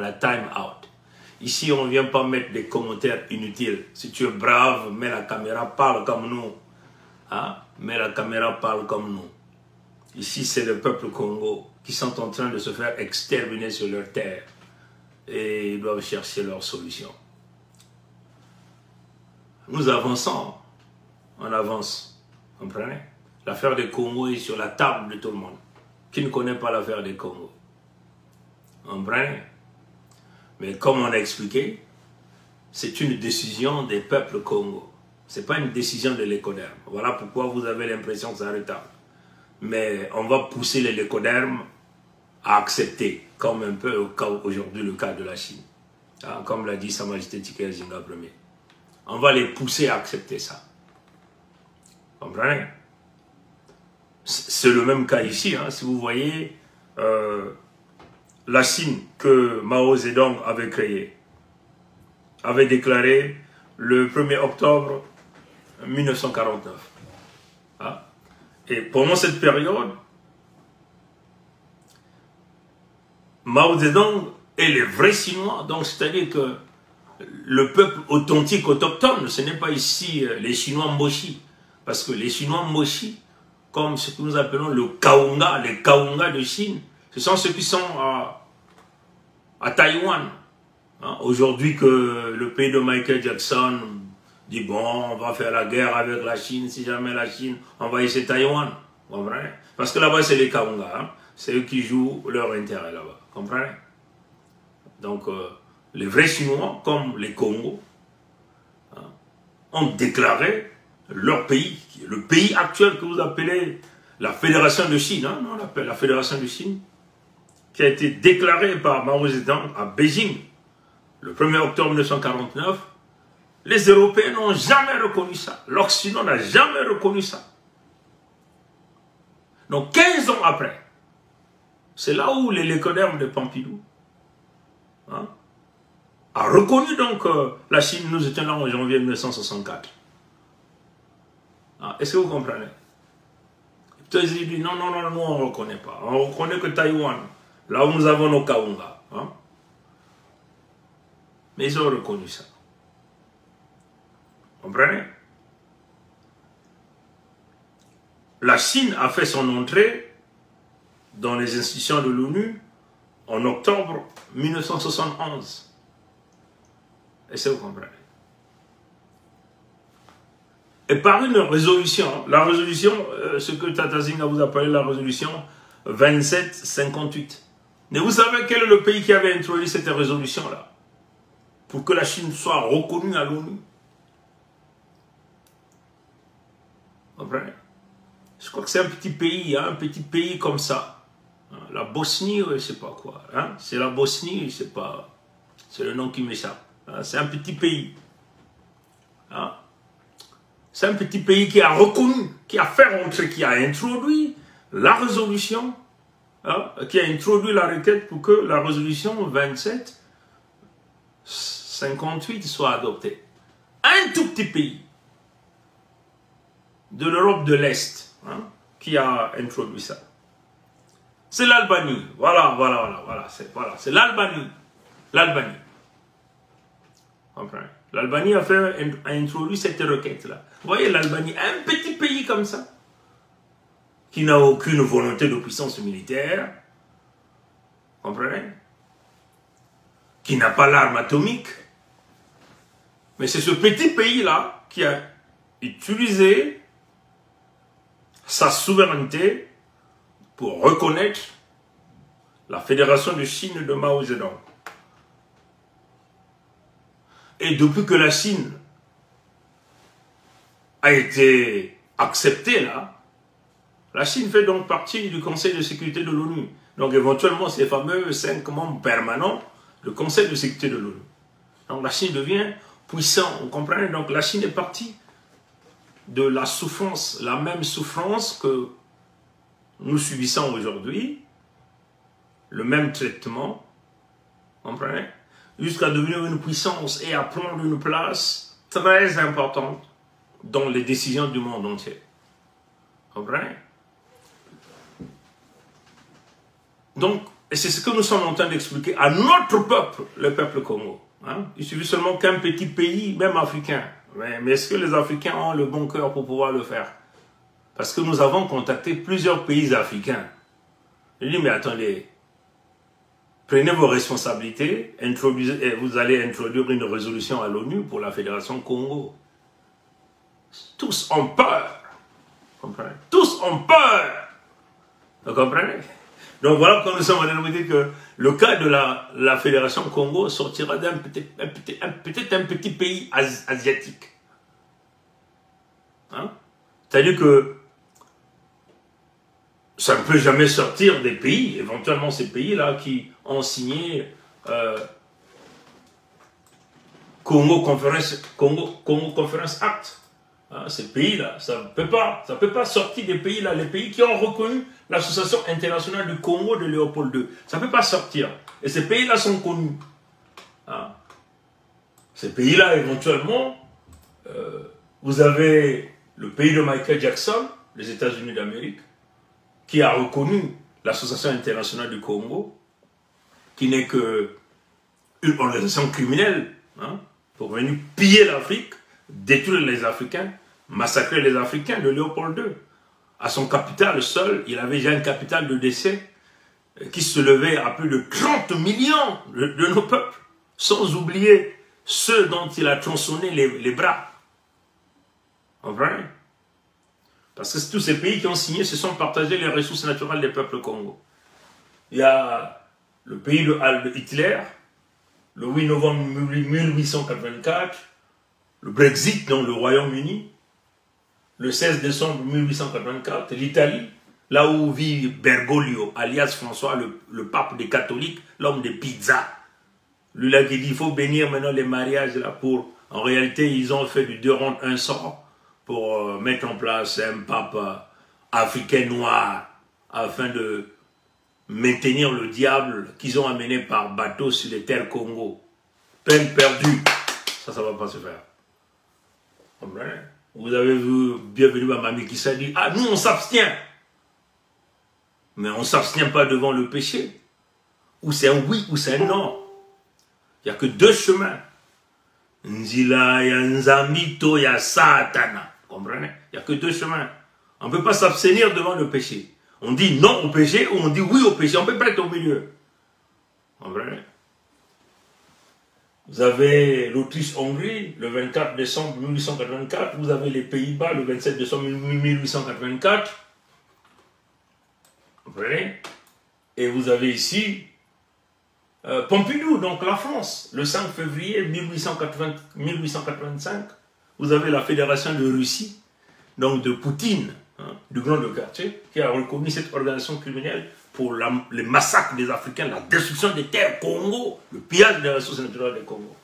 On a time out. Ici, on ne vient pas mettre des commentaires inutiles. Si tu es brave, mets la caméra, parle comme nous. Hein? Mets la caméra, parle comme nous. Ici, c'est le peuple Congo qui sont en train de se faire exterminer sur leur terre. Et ils doivent chercher leur solution. Nous avançons. On avance. Vous comprenez? L'affaire des Congo est sur la table de tout le monde. Qui ne connaît pas l'affaire des Congo? Vous comprenez? Mais comme on a expliqué, c'est une décision des peuples Congo. Ce n'est pas une décision de l'écoderme. Voilà pourquoi vous avez l'impression que c'est arrêtable. Mais on va pousser les l'écodermes à accepter, comme un peu aujourd'hui le cas de la Chine. Hein, comme l'a dit Sa Majesté Tiké Zinga Ier. On va les pousser à accepter ça. Vous comprenez? C'est le même cas ici. Hein, si vous voyez... la Chine que Mao Zedong avait créée, avait déclaré le 1er octobre 1949. Hein? Et pendant cette période, Mao Zedong est les vrais Chinois, donc c'est-à-dire que le peuple authentique, autochtone, ce n'est pas ici les Chinois Moshi, parce que les Chinois Moshi, comme ce que nous appelons le Kaunga, les Kaunga de Chine, ce sont ceux qui sont à Taïwan. Hein? Aujourd'hui que le pays de Michael Jackson dit bon, on va faire la guerre avec la Chine, si jamais la Chine envahissait Taïwan. Vous comprenez? Parce que là-bas c'est les Kaunga, hein? C'est eux qui jouent leur intérêt là-bas. Vous comprenez? Donc les vrais Chinois, comme les Congo, hein, ont déclaré leur pays, le pays actuel que vous appelez la Fédération de Chine, hein? Non, on l'appelle la Fédération de Chine, qui a été déclaré par Mao Zedong à Beijing le 1er octobre 1949, les Européens n'ont jamais reconnu ça. L'Occident n'a jamais reconnu ça. Donc 15 ans après, c'est là où l'écoderme de Pompidou, hein, a reconnu donc la Chine. Nous étions là en janvier 1964. Ah, est-ce que vous comprenez? Ils disent non, nous on ne reconnaît pas. On ne reconnaît que Taïwan. Là où nous avons nos Kaunga. Hein? Mais ils ont reconnu ça. Vous comprenez? La Chine a fait son entrée dans les institutions de l'ONU en octobre 1971. Est-ce que vous comprenez? Et par une résolution, la résolution, ce que Tata Zinga vous appelez la résolution 2758. Mais vous savez quel est le pays qui avait introduit cette résolution-là pour que la Chine soit reconnue à l'ONU? Vous comprenez? Je crois que c'est un petit pays, hein, un petit pays comme ça. La Bosnie, je ne sais pas quoi. Hein? C'est la Bosnie, je ne sais pas. C'est le nom qui m'échappe. Hein? C'est un petit pays. Hein? C'est un petit pays qui a reconnu, qui a fait rentrer, qui a introduit la résolution, hein, qui a introduit la requête pour que la résolution 2758 soit adoptée. Un tout petit pays de l'Europe de l'Est, hein, qui a introduit ça. C'est l'Albanie. Voilà. C'est l'Albanie. L'Albanie. Comprenez? L'Albanie a introduit cette requête-là. Vous voyez, l'Albanie, un petit pays comme ça, qui n'a aucune volonté de puissance militaire, comprenez? Qui n'a pas l'arme atomique. Mais c'est ce petit pays-là qui a utilisé sa souveraineté pour reconnaître la Fédération de Chine de Mao Zedong. Et depuis que la Chine a été acceptée là, la Chine fait donc partie du Conseil de sécurité de l'ONU. Donc éventuellement ces fameux 5 membres permanents du Conseil de sécurité de l'ONU. Donc la Chine devient puissante, vous comprenez? Donc la Chine est partie de la souffrance, la même souffrance que nous subissons aujourd'hui, le même traitement, vous comprenez? Jusqu'à devenir une puissance et à prendre une place très importante dans les décisions du monde entier. Vous comprenez? Donc, Et c'est ce que nous sommes en train d'expliquer à notre peuple, le peuple Congo. Hein? Il suffit seulement qu'un petit pays, même africain. Mais est-ce que les Africains ont le bon cœur pour pouvoir le faire? Parce que nous avons contacté plusieurs pays africains. Je dis, mais attendez, prenez vos responsabilités, vous allez introduire une résolution à l'ONU pour la Fédération Congo. Tous ont peur. Vous comprenez? Tous ont peur. Vous comprenez? Donc voilà quand nous sommes en train de vous dire que le cas de la Fédération Congo sortira d'un peut-être un petit pays asiatique. Hein? C'est-à-dire que ça ne peut jamais sortir des pays, éventuellement ces pays-là qui ont signé Congo Conference Act. Hein, ces pays-là, ça ne peut pas sortir des pays-là, les pays qui ont reconnu l'Association internationale du Congo de Léopold II. Ça ne peut pas sortir. Et ces pays-là sont connus. Hein. Ces pays-là, éventuellement, vous avez le pays de Michael Jackson, les États-Unis d'Amérique, qui a reconnu l'Association internationale du Congo, qui n'est qu'une organisation criminelle, hein, pour venir piller l'Afrique, détruire les Africains, massacrer les Africains de Léopold II. À son capital seul, il avait déjà un capital de décès qui se levait à plus de 30 millions de nos peuples, sans oublier ceux dont il a tronçonné les bras. Vous comprenez? Parce que tous ces pays qui ont signé se sont partagés les ressources naturelles des peuples Congo. Il y a le pays de Hitler, le 8 novembre 1884, le Brexit dans le Royaume-Uni, le 16 décembre 1884, l'Italie, là où vit Bergoglio, alias François, le pape des catholiques, l'homme des pizzas. Lui là qui dit il faut bénir maintenant les mariages là pour... En réalité, ils ont fait du 2 rondes 1 sort pour mettre en place un pape africain noir afin de maintenir le diable qu'ils ont amené par bateau sur les terres Congo. Peine perdue. Ça ne va pas se faire. Vous avez vu, bienvenue à Mamie qui s'est dit, ah, nous on s'abstient. Mais on ne s'abstient pas devant le péché. Ou c'est un oui ou c'est un non. Il n'y a que 2 chemins. Nzila, ya Nzamito, ya Satana. Comprenez? Il n'y a que 2 chemins. On ne peut pas s'abstenir devant le péché. On dit non au péché ou on dit oui au péché. On peut pas être au milieu. Comprenez? Vous avez l'Autriche-Hongrie, le 24 décembre 1884. Vous avez les Pays-Bas, le 27 décembre 1884. Vous comprenez? Et vous avez ici Pompidou, donc la France, le 5 février 1885. Vous avez la Fédération de Russie, donc de Poutine, hein, du grand de quartier, qui a reconnu cette organisation criminelle pour les massacres des Africains, la destruction des terres Congo, le pillage des ressources naturelles du Congo.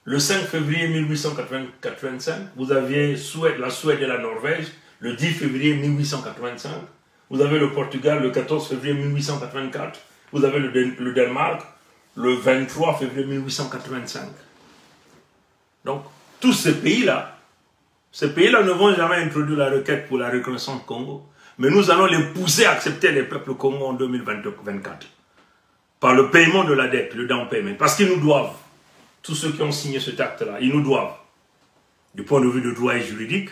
Le 5 février 1885, vous aviez la Suède et la Norvège, le 10 février 1885. Vous avez le Portugal, le 14 février 1884. Vous avez le Danemark, le 23 février 1885. Donc, tous ces pays-là ne vont jamais introduire la requête pour la reconnaissance du Congo. Mais nous allons les pousser à accepter les peuples Congo en 2024. Par le paiement de la dette, le down payment. Parce qu'ils nous doivent. Tous ceux qui ont signé cet acte-là, ils nous doivent. Du point de vue de droit et juridique,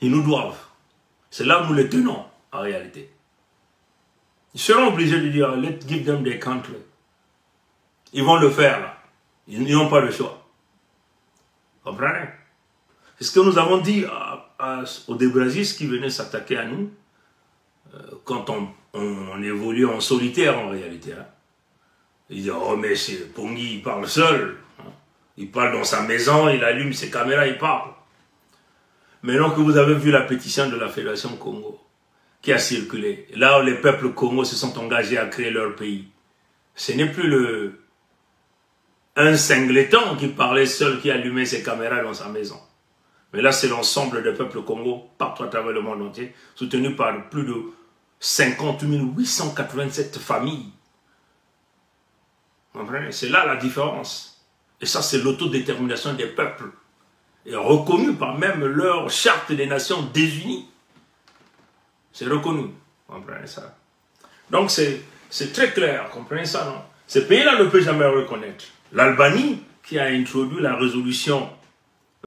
ils nous doivent. C'est là où nous les tenons, en réalité. Ils seront obligés de dire, let's give them their country. Ils vont le faire, là. Ils n'ont pas le choix. Vous comprenez? C'est ce que nous avons dit aux débragistes qui venaient s'attaquer à nous quand on évolue en solitaire en réalité. Hein. Ils disent, oh mais c'est Pongi, il parle seul. Hein. Il parle dans sa maison, il allume ses caméras, il parle. Maintenant que vous avez vu la pétition de la Fédération Congo qui a circulé, là où les peuples Congo se sont engagés à créer leur pays, ce n'est plus un singleton qui parlait seul, qui allumait ses caméras dans sa maison. Mais là, c'est l'ensemble des peuples Congo, partout à travers le monde entier, soutenu par plus de 50 887 familles. C'est là la différence. Et ça, c'est l'autodétermination des peuples. Et reconnu par même leur charte des Nations désunies. C'est reconnu. Vous comprenez ça? Donc, c'est C'est très clair, comprenez ça, non? Ces pays-là ne peuvent jamais reconnaître. L'Albanie, qui a introduit la résolution